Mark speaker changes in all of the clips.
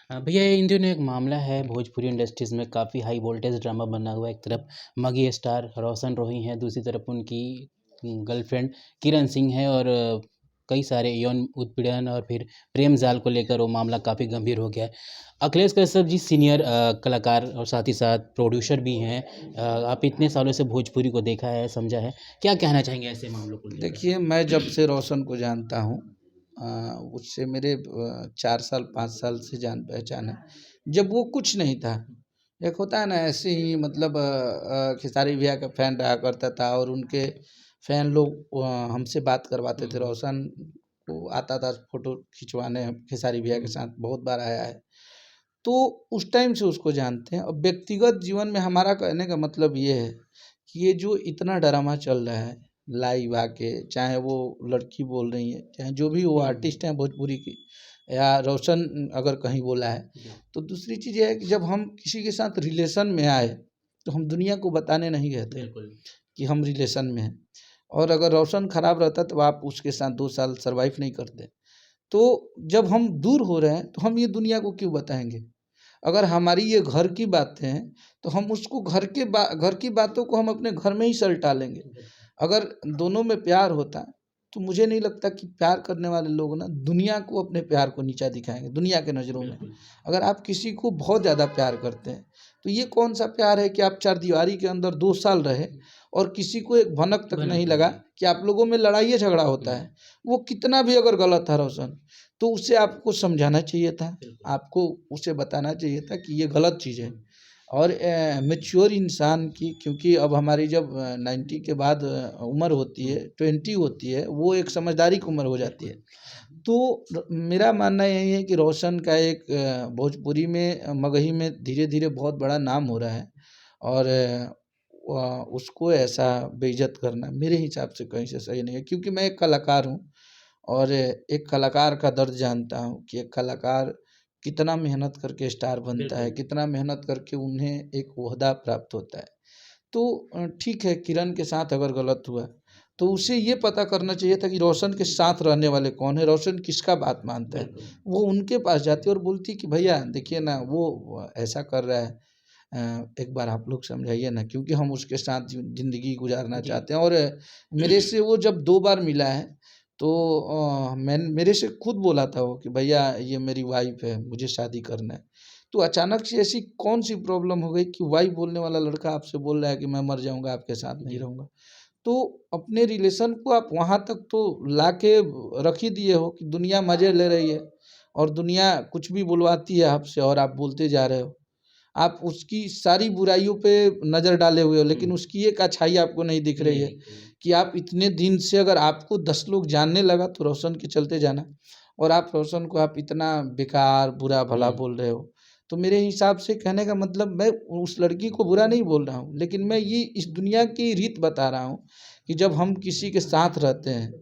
Speaker 1: भैया इन दिनों एक मामला है भोजपुरी इंडस्ट्रीज़ में काफ़ी हाई वोल्टेज ड्रामा बना हुआ है। एक तरफ मगी स्टार रोशन रोही हैं, दूसरी तरफ उनकी गर्लफ्रेंड किरण सिंह है और कई सारे यौन उत्पीड़न और फिर प्रेम जाल को लेकर वो मामला काफ़ी गंभीर हो गया है। अखिलेश कश्यप जी सीनियर कलाकार और साथ ही साथ प्रोड्यूसर भी हैं। आप इतने सालों से भोजपुरी को देखा है, समझा है, क्या कहना चाहेंगे ऐसे मामलों को लेकर?
Speaker 2: देखिए, मैं जब से रोशन को जानता हूँ उससे मेरे 4 साल 5 साल से जान पहचान है। जब वो कुछ नहीं था, एक होता है ना ऐसे ही मतलब खेसारी भैया का फ़ैन रहा करता था और उनके फ़ैन लोग हमसे बात करवाते थे। रोशन को आता था फ़ोटो खिंचवाने खेसारी भैया के साथ बहुत बार आया है। तो उस टाइम से उसको जानते हैं और व्यक्तिगत जीवन में हमारा कहने का मतलब ये है कि ये जो इतना ड्रामा चल रहा है लाइव आके, चाहे वो लड़की बोल रही है, चाहे जो भी वो आर्टिस्ट हैं भोजपुरी की या रोशन अगर कहीं बोला है, तो दूसरी चीज़ ये है कि जब हम किसी के साथ रिलेशन में आए, तो हम दुनिया को बताने नहीं गए थे
Speaker 1: बिल्कुल।
Speaker 2: कि हम रिलेशन में हैं। और अगर रोशन खराब रहता तो आप उसके साथ 2 साल सर्वाइव नहीं करते। तो जब हम दूर हो रहे हैं, तो हम ये दुनिया को क्यों बताएँगे? अगर हमारी ये घर की बातें हैं, तो हम उसको घर की बातों को हम अपने घर में ही सलटा लेंगे। अगर दोनों में प्यार होता, तो मुझे नहीं लगता कि प्यार करने वाले लोग ना दुनिया को अपने प्यार को नीचा दिखाएँगे, दुनिया के नज़रों में।
Speaker 1: बिल्कुल।
Speaker 2: अगर आप किसी को बहुत ज़्यादा प्यार करते हैं, तो ये कौन-सा प्यार है कि आप चारदीवारी के अंदर 2 साल रहे और किसी को एक भनक तक नहीं लगा कि आप लोगों में लड़ाई झगड़ा होता है। वो कितना भी अगर गलत था रोशन, तो उसे आपको समझाना चाहिए था, आपको उसे बताना चाहिए था कि ये गलत चीज़ है। और मैच्योर इंसान की, क्योंकि अब हमारी जब 90 के बाद उम्र होती है, 20 होती है, वो एक समझदारी की उम्र हो जाती है। तो मेरा मानना यही है कि रोशन का एक भोजपुरी में मगही में धीरे-धीरे बहुत बड़ा नाम हो रहा है और उसको ऐसा बेइज़्ज़त करना मेरे हिसाब से कहीं से सही नहीं है, क्योंकि मैं एक कलाकार हूँ और एक कलाकार का दर्द जानता हूँ कि एक कलाकार कितना मेहनत करके स्टार बनता है, कितना मेहनत करके उन्हें एक ओहदा प्राप्त होता है। तो ठीक है, किरण के साथ अगर गलत हुआ, तो उसे ये पता करना चाहिए था कि रोशन के साथ रहने वाले कौन है, रोशन किसका बात मानता है। वो उनके पास जाती और बोलती कि भैया देखिए ना, वो ऐसा कर रहा है, एक बार आप लोग समझाइए ना, क्योंकि हम उसके साथ ज़िंदगी गुज़ारना चाहते हैं। और मेरे से वो जब 2 बार मिला है, तो मेरे से खुद बोला था वो कि भैया ये मेरी वाइफ़ है, मुझे शादी करना है। तो अचानक से ऐसी कौन-सी प्रॉब्लम हो गई कि वाइफ़ बोलने वाला लड़का आपसे बोल रहा है कि मैं मर जाऊँगा, आपके साथ नहीं रहूँगा। तो अपने रिलेशन को आप वहाँ तक तो लाके रख ही दिए हो कि दुनिया मज़े ले रही है और दुनिया कुछ भी बुलवाती है आपसे और आप बोलते जा रहे हो। आप उसकी सारी बुराइयों पे नज़र डाले हुए हो, लेकिन उसकी एक अच्छाई आपको नहीं दिख रही है कि आप इतने दिन से, अगर आपको 10 लोग जानने लगा तो रोशन के चलते जाना, और आप रोशन को आप इतना बेकार, बुरा-भला बोल रहे हो। तो मेरे हिसाब से कहने का मतलब, मैं उस लड़की को बुरा नहीं बोल रहा हूँ, लेकिन मैं ये इस दुनिया की रीत बता रहा हूँ कि जब हम किसी के साथ रहते हैं,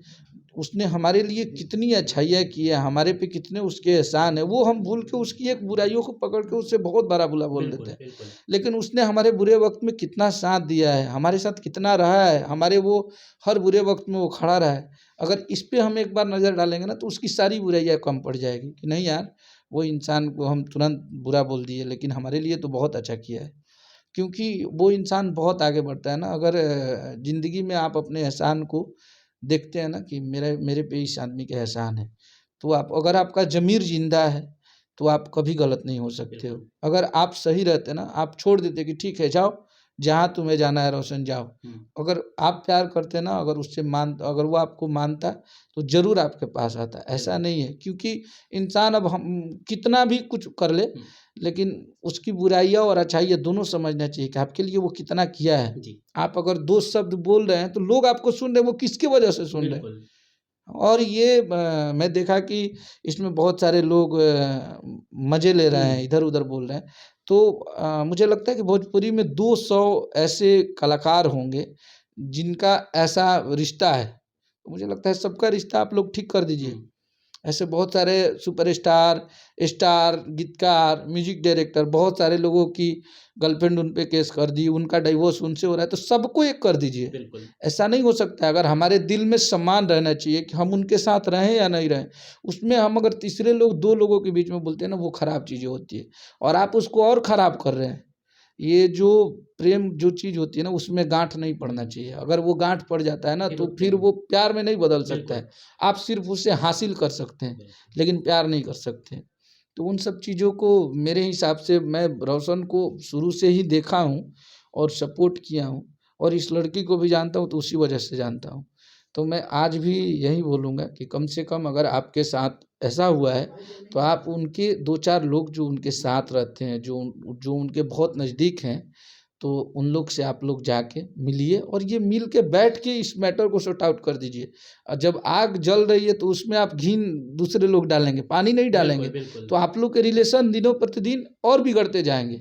Speaker 2: उसने हमारे लिए कितनी अच्छाइयाँ की है, हमारे पे कितने उसके एहसान है, वो हम भूल के उसकी एक बुराइयों को पकड़ के उससे बहुत बड़ा-बुरा बोल देते हैं। लेकिन उसने हमारे बुरे वक़्त में कितना साथ दिया है, हमारे साथ कितना रहा है, हमारे वो हर बुरे वक़्त में वो खड़ा रहा है। अगर इस पे हम एक बार नज़र डालेंगे ना, तो उसकी सारी बुराइयाँ कम पड़ जाएगी कि नहीं यार, वो इंसान को हम तुरंत बुरा बोल दिए, लेकिन हमारे लिए तो बहुत अच्छा किया है। क्योंकि वो इंसान बहुत आगे बढ़ता है ना, अगर ज़िंदगी में आप अपने एहसान को देखते हैं ना कि मेरे पे इस आदमी का एहसान है, तो आप, अगर आपका ज़मीर ज़िंदा है, तो आप कभी गलत नहीं हो सकते हो। अगर आप सही रहते ना, आप छोड़ देते कि ठीक है जाओ, जहाँ तुम्हें जाना है रोशन जाओ। अगर आप प्यार करते ना, अगर वो आपको मानता, तो ज़रूर आपके पास आता। ऐसा नहीं है, क्योंकि इंसान अब हम कितना भी कुछ कर ले, लेकिन उसकी बुराइयाँ और अच्छाइयाँ दोनों समझना चाहिए कि आपके लिए वो कितना किया है। आप अगर 2 शब्द बोल रहे हैं, तो लोग आपको सुन रहे हैं, वो किसकी वजह से सुन रहे हैं। और ये मैं देखा कि इसमें बहुत सारे लोग मज़े ले रहे हैं, इधर-उधर बोल रहे हैं। तो मुझे लगता है कि भोजपुरी में 200 ऐसे कलाकार होंगे, जिनका ऐसा रिश्ता है। तो मुझे लगता है सबका रिश्ता आप लोग ठीक कर दीजिए। ऐसे बहुत सारे सुपरस्टार, स्टार, गीतकार, म्यूजिक डायरेक्टर, बहुत सारे लोगों की गर्लफ्रेंड उन पे केस कर दी, उनका डिवोर्स उनसे हो रहा है, तो सबको एक कर दीजिए।
Speaker 1: बिल्कुल।
Speaker 2: ऐसा नहीं हो सकता है। अगर हमारे दिल में सम्मान रहना चाहिए कि हम उनके साथ रहें या नहीं रहें, उसमें हम अगर तीसरे लोग, दो लोगों के बीच में बोलते हैं ना, वो खराब चीज़ें होती है और आप उसको और खराब कर रहे हैं। ये जो प्रेम जो चीज़ होती है ना, उसमें गांठ नहीं पड़ना चाहिए। अगर वो गांठ पड़ जाता है ना,
Speaker 1: फिर
Speaker 2: तो
Speaker 1: वो
Speaker 2: फिर
Speaker 1: प्रेम
Speaker 2: वो प्यार में नहीं बदल सकता
Speaker 1: बिल्कुल,
Speaker 2: है। आप सिर्फ उसे हासिल कर सकते हैं,
Speaker 1: बिल्कुल।
Speaker 2: लेकिन प्यार नहीं कर सकते। तो उन सब चीज़ों को मेरे हिसाब से, मैं रोशन को शुरू से ही देखा हूँ और सपोर्ट किया हूँ, और इस लड़की को भी जानता हूँ तो उसी वजह से जानता हूँ। तो मैं आज भी यही बोलूँगा कि कम से कम अगर आपके साथ ऐसा हुआ है, तो आप उनके 2-4 लोग जो उनके साथ रहते हैं, जो उनके बहुत नज़दीक हैं, तो उन लोग से आप लोग जाके मिलिए और ये मिल के बैठ के इस मैटर को सॉर्ट आउट कर दीजिए। जब आग जल रही है तो उसमें आप घी दूसरे लोग डालेंगे, पानी नहीं डालेंगे,
Speaker 1: बिल्कुल, बिल्कुल।
Speaker 2: तो आप लोग के रिलेशन दिनों प्रतिदिन और बिगड़ते जाएँगे,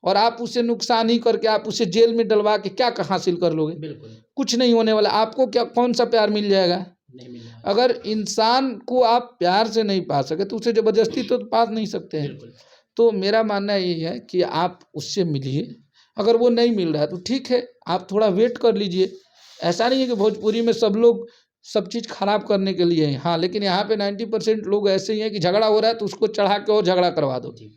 Speaker 2: और आप उसे नुकसान ही करके आप उसे जेल में डलवा के क्या हासिल कर लोगे?
Speaker 1: बिल्कुल,
Speaker 2: कुछ नहीं होने वाला। आपको क्या, कौन-सा प्यार मिल जाएगा?
Speaker 1: नहीं मिल रहा है।
Speaker 2: अगर इंसान को आप प्यार से नहीं पा सके, तो उसे ज़बरदस्ती तो पा नहीं सकते हैं।
Speaker 1: बिल्कुल,
Speaker 2: तो मेरा मानना यही है कि आप उससे मिलिए, अगर वो नहीं मिल रहा है तो ठीक है, आप थोड़ा वेट कर लीजिए। ऐसा नहीं है कि भोजपुरी में सब लोग सब चीज़ खराब करने के लिए हैं। हाँ, लेकिन यहाँ पे 90% लोग ऐसे ही हैं कि झगड़ा हो रहा है तो उसको चढ़ा के और झगड़ा करवा दो।
Speaker 1: जी,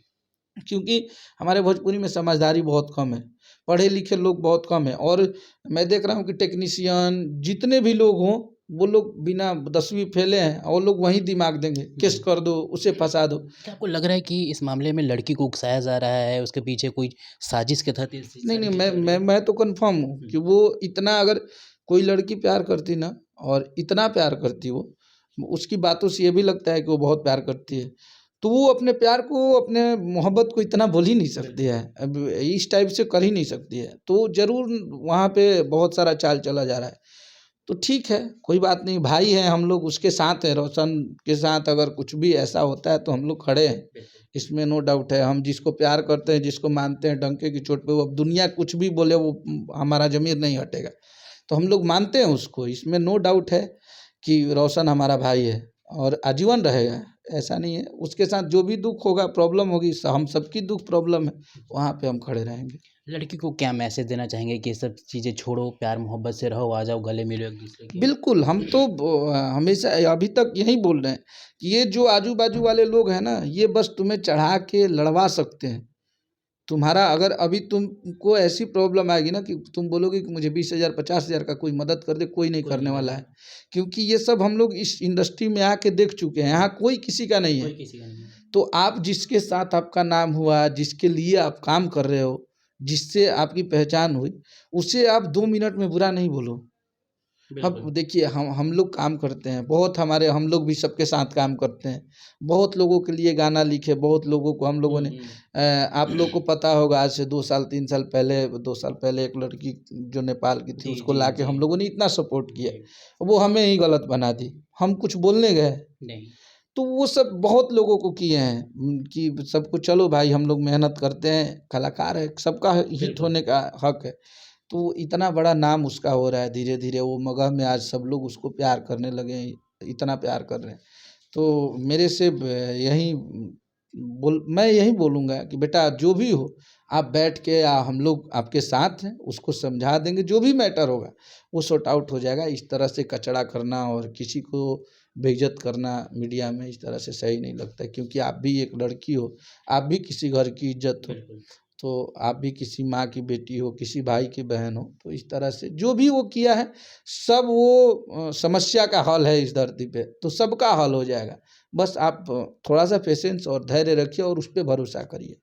Speaker 2: क्योंकि हमारे भोजपुरी में समझदारी बहुत कम है, पढ़े-लिखे लोग बहुत कम हैं, और मैं देख रहा हूँ कि टेक्नीशियन जितने भी लोग हों, वो लोग बिना 10वीं फेले हैं और लोग वहीं दिमाग देंगे, केस
Speaker 1: जी।
Speaker 2: कर दो, उसे फँसा दो।
Speaker 1: क्या आपको लग रहा है कि इस मामले में लड़की को उकसाया जा रहा है, उसके पीछे कोई साजिश के तहत ये
Speaker 2: नहीं,
Speaker 1: सारी
Speaker 2: नहीं,
Speaker 1: चीज़
Speaker 2: मैं
Speaker 1: चल रही
Speaker 2: मैं
Speaker 1: है?
Speaker 2: मैं तो कन्फर्म हूँ
Speaker 1: हुँ,
Speaker 2: कि वो इतना, अगर कोई लड़की प्यार करती ना, और इतना प्यार करती वो, उसकी बातों से ये भी लगता है कि वो बहुत प्यार करती है। तो वो अपने प्यार को, अपने मोहब्बत को इतना बोल ही नहीं सकती
Speaker 1: बिल्कुल,
Speaker 2: है। अब इस टाइप से कर ही नहीं सकती है। तो ज़रूर वहाँ पे बहुत सारा चाल चला जा रहा है। तो ठीक है, कोई बात नहीं, भाई हैं हम लोग, उसके साथ हैं, रोशन के साथ अगर कुछ भी ऐसा होता है तो हम लोग खड़े हैं।
Speaker 1: बिल्कुल।
Speaker 2: इसमें नो डाउट है। हम जिसको प्यार करते हैं, जिसको मानते हैं, डंके की चोट पे, वो अब दुनिया कुछ भी बोले, वो हमारा ज़मीर नहीं हटेगा। तो हम लोग मानते हैं उसको, इसमें नो डाउट है कि रोशन हमारा भाई है और आजीवन रहेगा। ऐसा नहीं है, उसके साथ जो भी दुःख होगा, प्रॉब्लम होगी, हम सबकी दुःख प्रॉब्लम है, वहाँ पे हम खड़े रहेंगे।
Speaker 1: लड़की को क्या मैसेज देना चाहेंगे कि ये सब चीज़ें छोड़ो, प्यार मोहब्बत से रहो, आ जाओ, गले मिलो एक-दूसरे के?
Speaker 2: बिल्कुल, हम तो हमेशा अभी तक यही बोल रहे हैं कि ये जो आजू-बाजू वाले लोग हैं ना, ये बस तुम्हें चढ़ा के लड़वा सकते हैं। तुम्हारा अगर अभी तुमको ऐसी प्रॉब्लम आएगी ना कि तुम बोलोगे कि मुझे 20,000 50,000 का कोई मदद कर दे, कोई नहीं
Speaker 1: कोई
Speaker 2: करने
Speaker 1: नहीं
Speaker 2: वाला
Speaker 1: करेगा,
Speaker 2: है। क्योंकि ये सब हम लोग इस इंडस्ट्री में आके देख चुके हैं, यहाँ कोई किसी का नहीं है।
Speaker 1: कोई किसी का नहीं है।
Speaker 2: तो आप जिसके साथ आपका नाम हुआ, जिसके लिए आप काम कर रहे हो, जिससे आपकी पहचान हुई, उसे आप 2 मिनट में बुरा नहीं बोलो। अब
Speaker 1: बिल्कुल।
Speaker 2: देखिए, हम लोग काम करते हैं, बहुत हमारे, हम लोग भी सबके साथ काम करते हैं। बहुत लोगों के लिए गाना लिखे, बहुत लोगों को हम लोगों
Speaker 1: हुँ,
Speaker 2: ने
Speaker 1: हुँ।
Speaker 2: आप लोग को पता होगा, आज से 2 साल 3 साल पहले, 2 साल पहले एक लड़की जो नेपाल की थी,
Speaker 1: जी,
Speaker 2: उसको
Speaker 1: जी,
Speaker 2: लाके
Speaker 1: जी।
Speaker 2: हम लोगों ने इतना सपोर्ट किया,
Speaker 1: जी,
Speaker 2: वो हमें ही गलत बना दी। हम कुछ बोलने गए,
Speaker 1: नहीं,
Speaker 2: तो वो सब बहुत लोगों को किए हैं, कि सबको चलो भाई, हम लोग मेहनत करते हैं, कलाकार है, सबका हिट
Speaker 1: बिल्कुल।
Speaker 2: होने का हक है। तो इतना बड़ा नाम उसका हो रहा है, धीरे-धीरे वो मगह में आज सब लोग उसको प्यार करने लगे हैं, इतना प्यार कर रहे हैं। तो मेरे से ब यही मैं यही बोलूँगा कि बेटा, जो भी हो, आप बैठ के, हम लोग आपके साथ हैं, उसको समझा देंगे, जो भी मैटर होगा, वो सॉर्ट आउट हो जाएगा। इस तरह से कचड़ा करना और किसी को बेइज़्ज़त करना मीडिया में, इस तरह से सही नहीं लगता है, क्योंकि आप भी एक लड़की हो, आप भी किसी घर की इज़्ज़त हो।
Speaker 1: बिल्कुल।
Speaker 2: तो आप भी किसी माँ की बेटी हो, किसी भाई की बहन हो, तो इस तरह से जो भी वो किया है, सब वो समस्या का हल है इस धरती पे, तो सबका हल हो जाएगा। बस आप थोड़ा-सा पेशेंस और धैर्य रखिए और उस पे भरोसा करिए।